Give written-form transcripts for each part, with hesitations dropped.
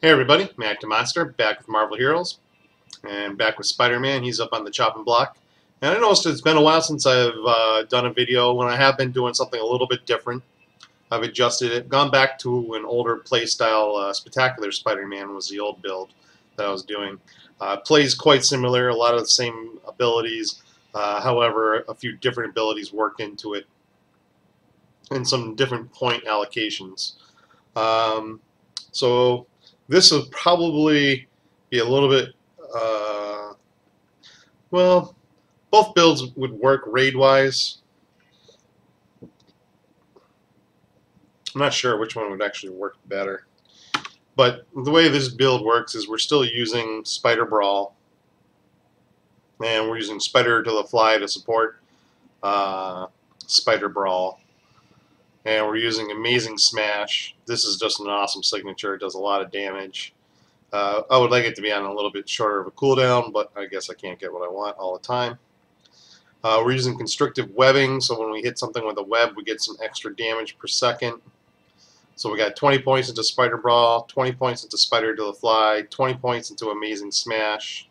Hey everybody, Mac the Monster, back with Marvel Heroes, and back with Spider-Man. He's up on the chopping block. And I noticed it's been a while since I've done a video. When I have been doing something a little bit different, I've adjusted it, gone back to an older playstyle. Spectacular Spider-Man was the old build that I was doing. Plays quite similar, a lot of the same abilities, however, a few different abilities work into it, and some different point allocations. So this will probably be a little bit, well, both builds would work raid-wise. I'm not sure which one would actually work better. But the way this build works is we're still using Spider Brawl, and we're using Spider to the Fly to support Spider Brawl. And we're using Amazing Smash. This is just an awesome signature. It does a lot of damage. I would like it to be on a little bit shorter of a cooldown, but I guess I can't get what I want all the time. We're using Constrictive Webbing, so when we hit something with a web, we get some extra damage per second. So we got 20 points into Spider Brawl, 20 points into Spider to the Fly, 20 points into Amazing Smash,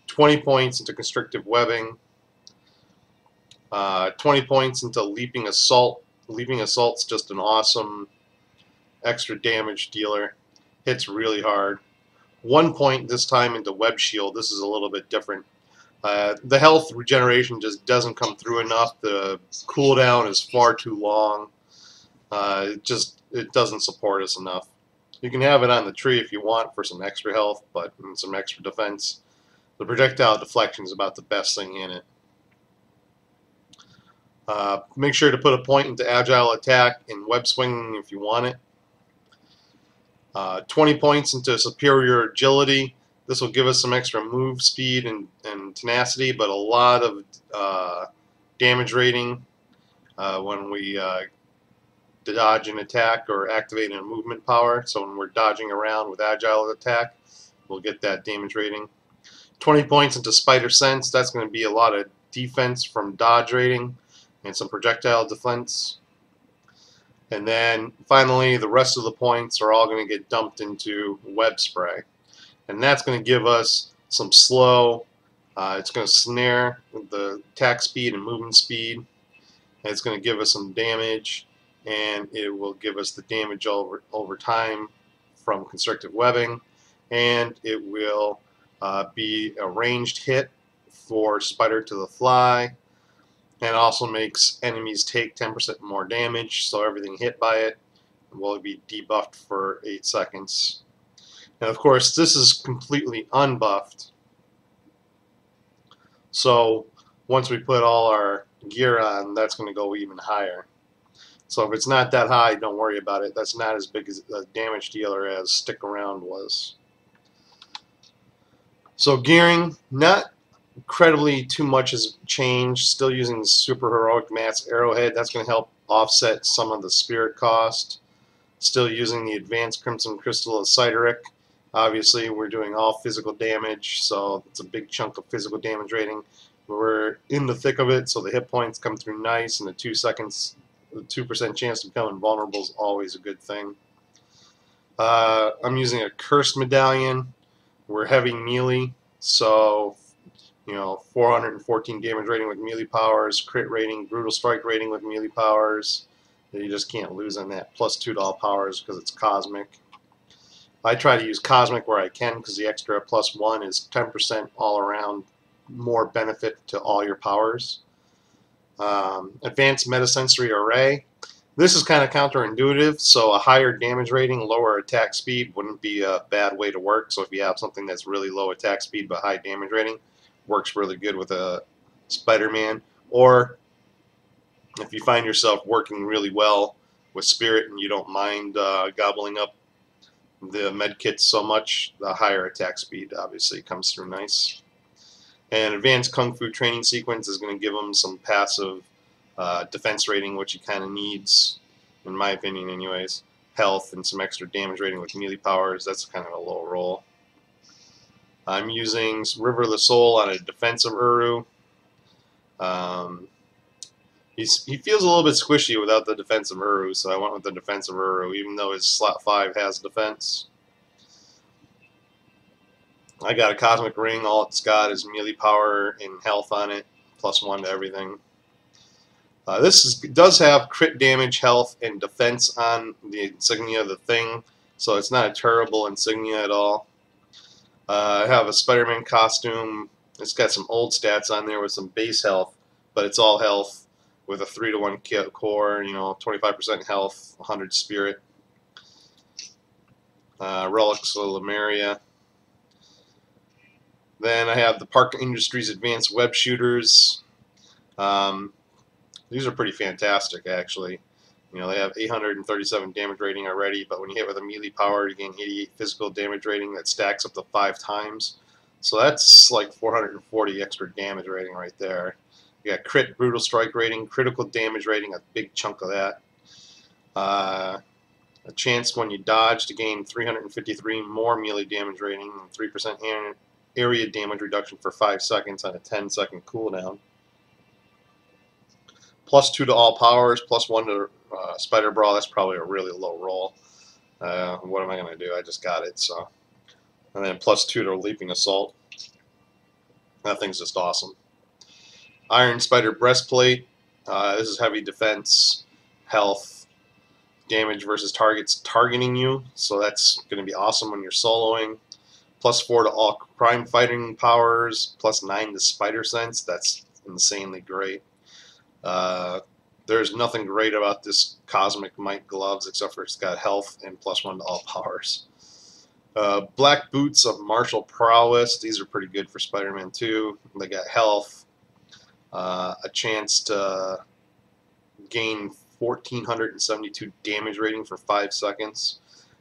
20 points into Constrictive Webbing, 20 points into Leaping Assault. Leaping Assault's just an awesome extra damage dealer. Hits really hard. 1 point this time into Web Shield. This is a little bit different. The health regeneration just doesn't come through enough. The cooldown is far too long. It doesn't support us enough. You can have it on the tree if you want for some extra health, but and some extra defense. The projectile deflection is about the best thing in it. Make sure to put a point into Agile Attack and Web Swinging if you want it. 20 points into Superior Agility. This will give us some extra move speed and tenacity, but a lot of damage rating when we dodge an attack or activate a movement power. So when we're dodging around with Agile Attack, we'll get that damage rating. 20 points into Spider Sense. That's going to be a lot of defense from dodge rating and some projectile defense. And then finally, the rest of the points are all going to get dumped into Web Spray. And that's going to give us some slow. It's going to snare with the attack speed and movement speed. And it's going to give us some damage. And it will give us the damage over time from Constrictive Webbing. And it will be a ranged hit for Spider to the Fly. And also makes enemies take 10% more damage, so everything hit by it will be debuffed for 8 seconds. And of course, this is completely unbuffed. So once we put all our gear on, that's going to go even higher. So if it's not that high, don't worry about it. That's not as big as a damage dealer as Stick Around was. So gearing, not incredibly too much has changed. Still using the Super Heroic Mass Arrowhead. That's going to help offset some of the spirit cost. Still using the Advanced Crimson Crystal of Sideric. Obviously, we're doing all physical damage, so it's a big chunk of physical damage rating. We're in the thick of it, so the hit points come through nice, and the 2 seconds, the 2% chance to become invulnerable is always a good thing. I'm using a Cursed Medallion. We're heavy melee, so 414 damage rating with melee powers, crit rating, brutal strike rating with melee powers. You just can't lose on that. Plus 2 to all powers because it's cosmic. I try to use cosmic where I can because the extra plus 1 is 10% all around more benefit to all your powers. Advanced Metasensory Array. This is kind of counterintuitive, so a higher damage rating, lower attack speed wouldn't be a bad way to work. So if you have something that's really low attack speed but high damage rating, works really good with a Spider-Man. Or if you find yourself working really well with Spirit and you don't mind gobbling up the med kits so much, the higher attack speed obviously comes through nice. And Advanced Kung Fu Training Sequence is going to give him some passive defense rating, which he kind of needs, in my opinion anyways. Health and some extra damage rating with melee powers. That's kind of a low roll. I'm using River of the Soul on a defensive Uru. He feels a little bit squishy without the defensive Uru, so I went with the defensive Uru, even though his slot 5 has defense. I got a Cosmic Ring. All it's got is melee power and health on it, +1 to everything. Does have crit damage, health, and defense on the insignia of the thing, so it's not a terrible insignia at all. I have a Spider-Man costume. It's got some old stats on there with some base health, but it's all health with a 3-to-1 core, 25% health, 100 spirit. Relics of Lemuria. Then I have the Park Industries Advanced Web Shooters. These are pretty fantastic, actually. They have 837 damage rating already, but when you hit with a melee power, you gain 88 physical damage rating. That stacks up to 5 times. So that's like 440 extra damage rating right there. You got crit, brutal strike rating, critical damage rating, a big chunk of that. A chance when you dodge to gain 353 more melee damage rating, and 3% area damage reduction for 5 seconds on a 10-second cooldown. +2 to all powers, +1 to Spider Brawl. That's probably a really low roll. What am I going to do? I just got it. So, and then +2 to Leaping Assault. That thing's just awesome. Iron Spider Breastplate. This is heavy defense, health, damage versus targets targeting you. So that's going to be awesome when you're soloing. +4 to all crime fighting powers. +9 to Spider Sense. That's insanely great. There's nothing great about this Cosmic Might gloves except for it's got health and +1 to all powers. Black Boots of Martial Prowess. These are pretty good for Spider-Man 2. They got health, a chance to gain 1,472 damage rating for 5 seconds,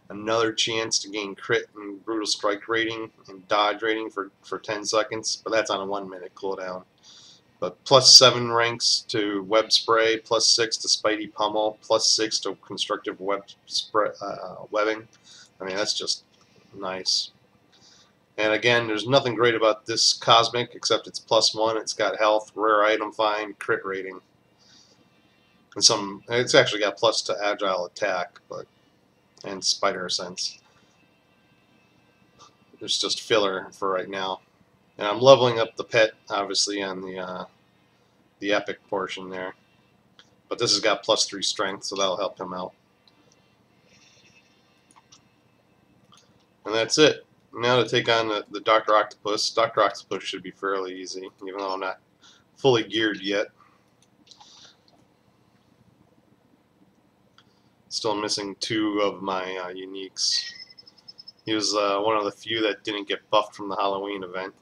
another chance to gain crit and brutal strike rating and dodge rating for 10 seconds, but that's on a 1-minute cooldown. But +7 ranks to Web Spray, +6 to Spidey Pummel, +6 to Constructive Webbing. I mean, that's just nice. And again, there's nothing great about this Cosmic except it's +1. It's got health, rare item find, crit rating, and it's actually got + to agile attack, and Spider Sense. It's just filler for right now. And I'm leveling up the pet, obviously, on the epic portion there. But this has got +3 strength, so that'll help him out. And that's it. Now to take on the Dr. Octopus. Dr. Octopus should be fairly easy, even though I'm not fully geared yet. Still missing 2 of my uniques. He was one of the few that didn't get buffed from the Halloween event.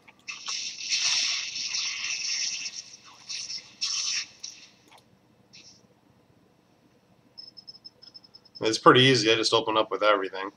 It's pretty easy. I just open up with everything.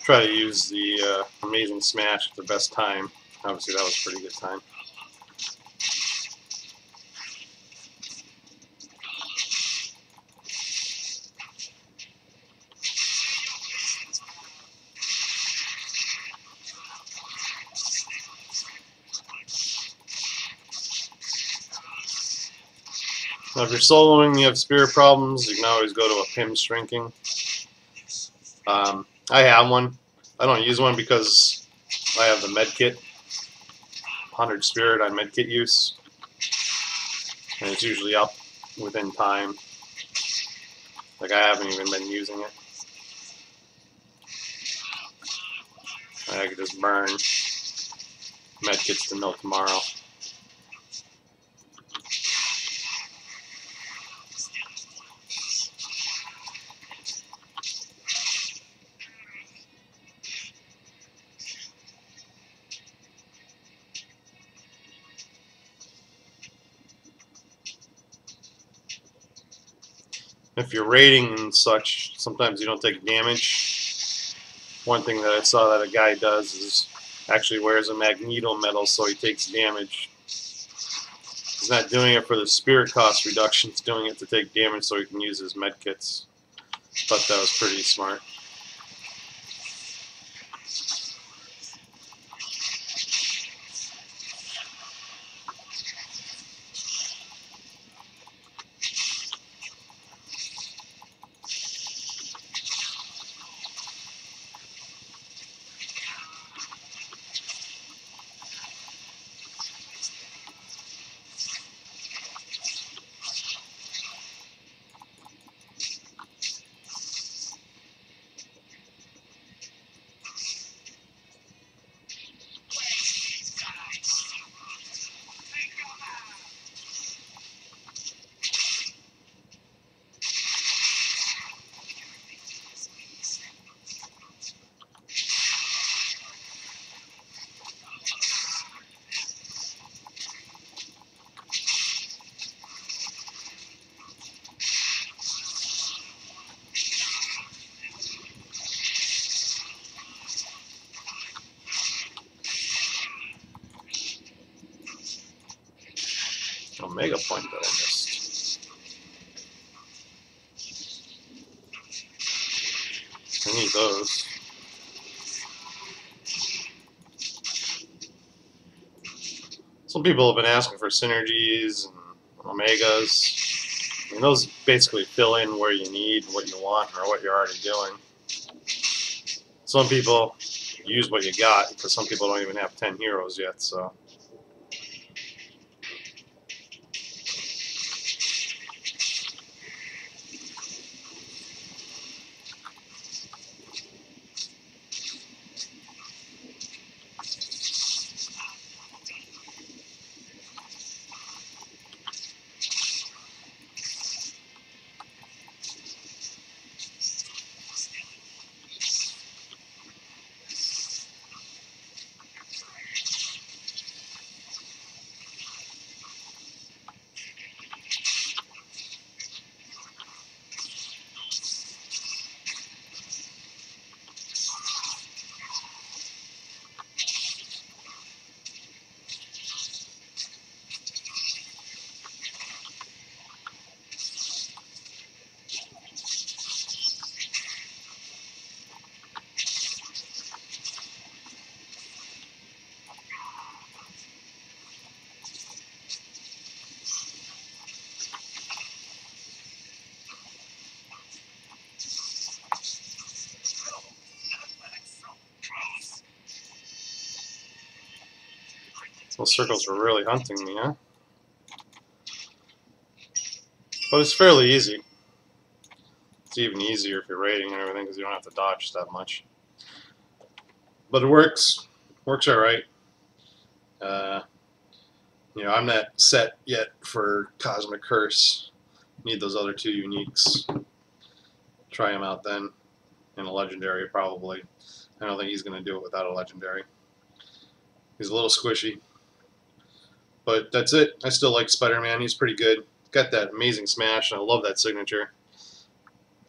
Try to use the Amazing Smash at the best time. Obviously, that was a pretty good time. Now, if you're soloing, you have spirit problems, you can always go to a Pim Shrinking. I have one. I don't use one because I have the med kit, 100 spirit on med kit use, and it's usually up within time. Like I haven't even been using it. I could just burn med kits to milk tomorrow. If you're raiding and such, sometimes you don't take damage. One thing that I saw that a guy does is actually wears a magneto medal so he takes damage. He's not doing it for the spirit cost reduction, he's doing it to take damage so he can use his med kits. Thought that was pretty smart. Omega point that I missed. I need those. Some people have been asking for synergies and omegas. I mean, those basically fill in where you need what you want or what you're already doing. Some people use what you got because some people don't even have 10 heroes yet, so. Those circles were really hunting me, huh? But it's fairly easy. It's even easier if you're raiding and everything because you don't have to dodge that much. But it works. Works alright. You know, I'm not set yet for Cosmic Curse. Need those other two uniques. Try them out then. In a legendary, probably. I don't think he's going to do it without a legendary. He's a little squishy. But that's it. I still like Spider-Man. He's pretty good. Got that amazing smash, and I love that signature.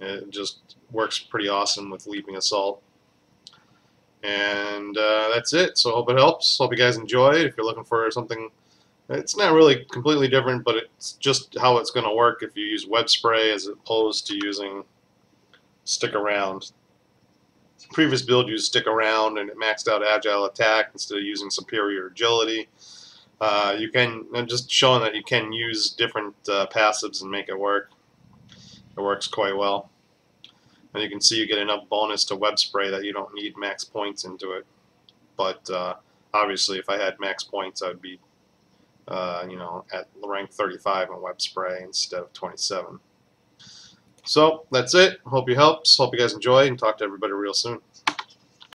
It just works pretty awesome with Leaping Assault. And that's it. So I hope it helps. Hope you guys enjoy it. If you're looking for something, it's not really completely different, but it's just how it's going to work if you use Web Spray as opposed to using Stick Around. Previous build used Stick Around, and it maxed out Agile Attack instead of using Superior Agility. I'm just showing that you can use different passives and make it work. It works quite well. And you can see you get enough bonus to Web Spray that you don't need max points into it. but obviously if I had max points, I would be at rank 35 in web spray instead of 27. So that's it. Hope you helps. Hope you guys enjoy, and talk to everybody real soon.